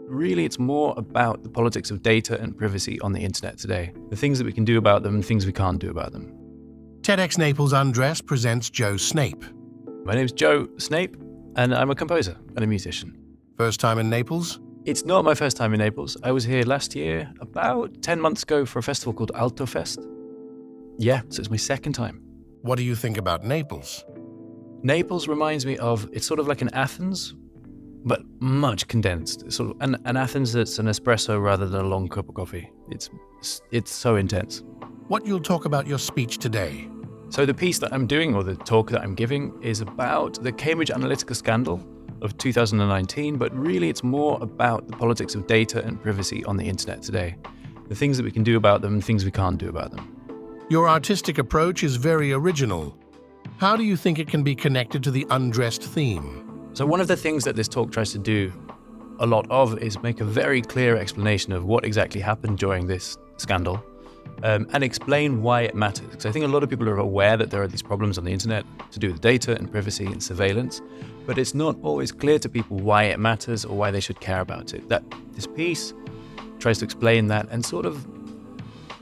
really it's more about the politics of data and privacy on the internet today. The things that we can do about them and things we can't do about them. TEDxNaples Undressed presents Joe Snape. My name's Joe Snape, and I'm a composer and a musician. First time in Naples? It's not my first time in Naples. I was here last year, about 10 months ago, for a festival called Alto Fest. Yeah, so it's my second time. What do you think about Naples? Naples reminds me of, it's sort of like an Athens, but much condensed. It's sort of an Athens that's an espresso rather than a long cup of coffee. It's so intense. What you'll talk about your speech today? So the piece that I'm doing, or the talk that I'm giving, is about the Cambridge Analytica scandal of 2019, but really it's more about the politics of data and privacy on the internet today. The things that we can do about them and things we can't do about them. Your artistic approach is very original. How do you think it can be connected to the undressed theme? So one of the things that this talk tries to do a lot of is make a very clear explanation of what exactly happened during this scandal, and explain why it matters. Because I think a lot of people are aware that there are these problems on the internet to do with data and privacy and surveillance, but it's not always clear to people why it matters or why they should care about it. That this piece tries to explain that, and sort of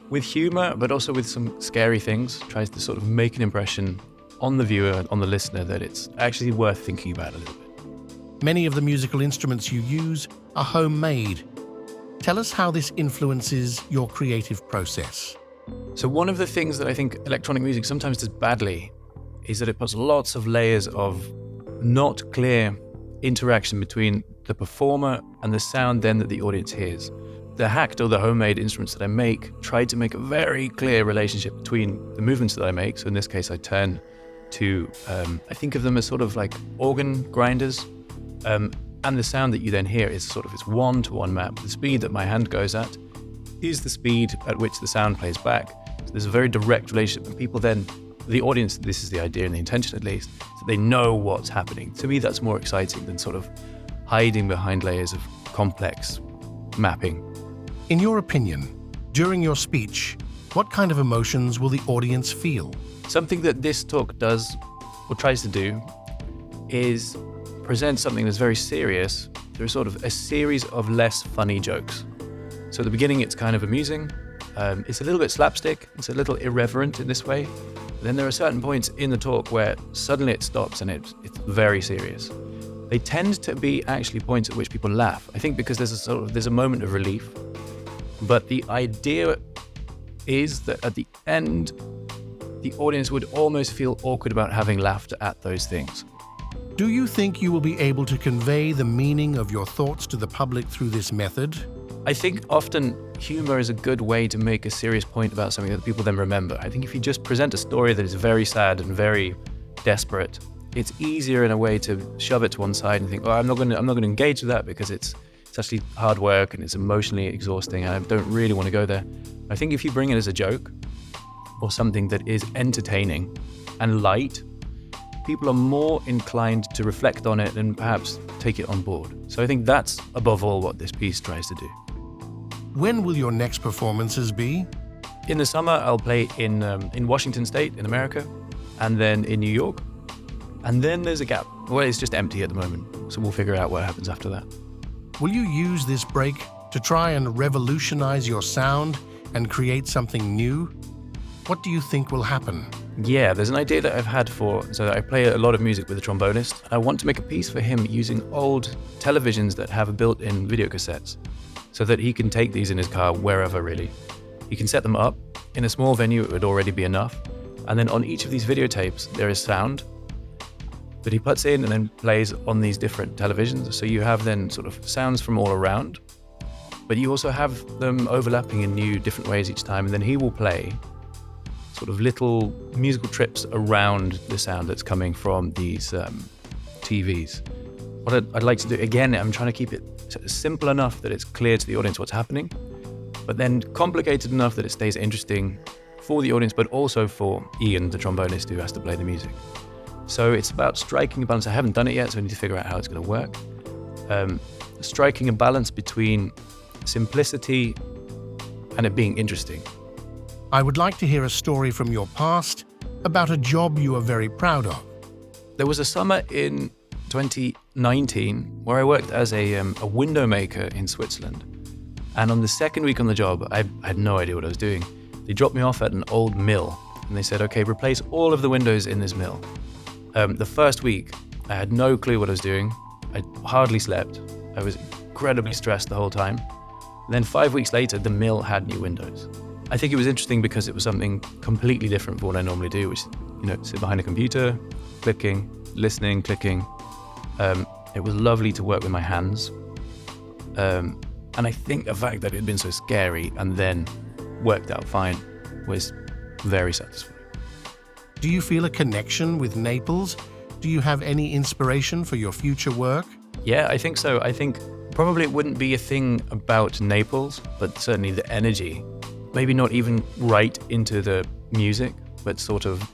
with humor, but also with some scary things, tries to sort of make an impression on the viewer, on the listener, that it's actually worth thinking about a little bit. Many of the musical instruments you use are homemade. Tell us how this influences your creative process. So one of the things that I think electronic music sometimes does badly is that it puts lots of layers of not clear interaction between the performer and the sound then that the audience hears. The hacked or the homemade instruments that I make try to make a very clear relationship between the movements that I make. So in this case, I turn to, I think of them as sort of like organ grinders. And the sound that you then hear is sort of this one-to-one map. The speed that my hand goes at is the speed at which the sound plays back. So there's a very direct relationship, and people then, the audience, this is the idea and the intention at least, so they know what's happening. To me, that's more exciting than sort of hiding behind layers of complex mapping. In your opinion, during your speech, what kind of emotions will the audience feel? Something that this talk does, or tries to do, is present something that's very serious. There's sort of a series of less funny jokes. So at the beginning, it's kind of amusing. It's a little bit slapstick. It's a little irreverent in this way. But then there are certain points in the talk where suddenly it stops and it's very serious. They tend to be actually points at which people laugh. I think because there's a moment of relief. But the idea is that at the end, the audience would almost feel awkward about having laughed at those things. Do you think you will be able to convey the meaning of your thoughts to the public through this method? I think often humor is a good way to make a serious point about something that people then remember. I think if you just present a story that is very sad and very desperate, it's easier in a way to shove it to one side and think, oh, I'm not going to engage with that because it's actually hard work and it's emotionally exhausting and I don't really want to go there. I think if you bring it as a joke or something that is entertaining and light, people are more inclined to reflect on it and perhaps take it on board. So I think that's above all what this piece tries to do. When will your next performances be? In the summer, I'll play in Washington State in America, and then in New York. And then there's a gap. Well, it's just empty at the moment. So we'll figure out what happens after that. Will you use this break to try and revolutionize your sound and create something new? What do you think will happen? Yeah, there's an idea that I've had so I play a lot of music with a trombonist. I want to make a piece for him using old televisions that have built-in video cassettes so that he can take these in his car wherever really. He can set them up. In a small venue, it would already be enough. And then on each of these videotapes, there is sound that he puts in and then plays on these different televisions. So you have then sort of sounds from all around, but you also have them overlapping in new different ways each time. And then he will play sort of little musical trips around the sound that's coming from these TVs. What I'd like to do, again, I'm trying to keep it simple enough that it's clear to the audience what's happening, but then complicated enough that it stays interesting for the audience, but also for Ian, the trombonist who has to play the music. So it's about striking a balance. I haven't done it yet, so I need to figure out how it's going to work. Striking a balance between simplicity and it being interesting. I would like to hear a story from your past about a job you are very proud of. There was a summer in 20 19, where I worked as a window maker in Switzerland. And on the second week on the job, I had no idea what I was doing. They dropped me off at an old mill, and they said, okay, replace all of the windows in this mill. The first week, I had no clue what I was doing. I hardly slept. I was incredibly stressed the whole time. And then 5 weeks later, the mill had new windows. I think it was interesting because it was something completely different from what I normally do, which is, sit behind a computer, clicking, listening, clicking. It was lovely to work with my hands. And I think the fact that it had been so scary and then worked out fine was very satisfying. Do you feel a connection with Naples? Do you have any inspiration for your future work? Yeah, I think so. I think probably it wouldn't be a thing about Naples, but certainly the energy. Maybe not even right into the music, but sort of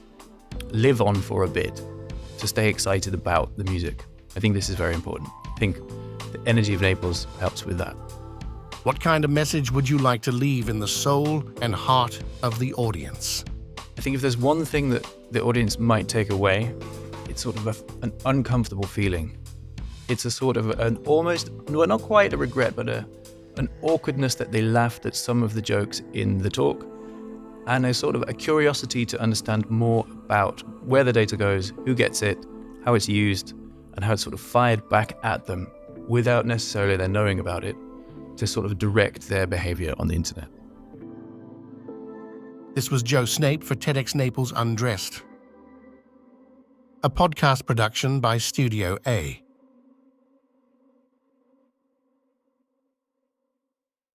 live on for a bit to stay excited about the music. I think this is very important. I think the energy of Naples helps with that. What kind of message would you like to leave in the soul and heart of the audience? I think if there's one thing that the audience might take away, it's sort of an uncomfortable feeling. It's a sort of an almost, well, not quite a regret, but an awkwardness that they laughed at some of the jokes in the talk, and a sort of a curiosity to understand more about where the data goes, who gets it, how it's used, and how it's sort of fired back at them without necessarily their knowing about it, to sort of direct their behavior on the internet. This was Joe Snape for TEDxNaples Undressed, a podcast production by Studio A.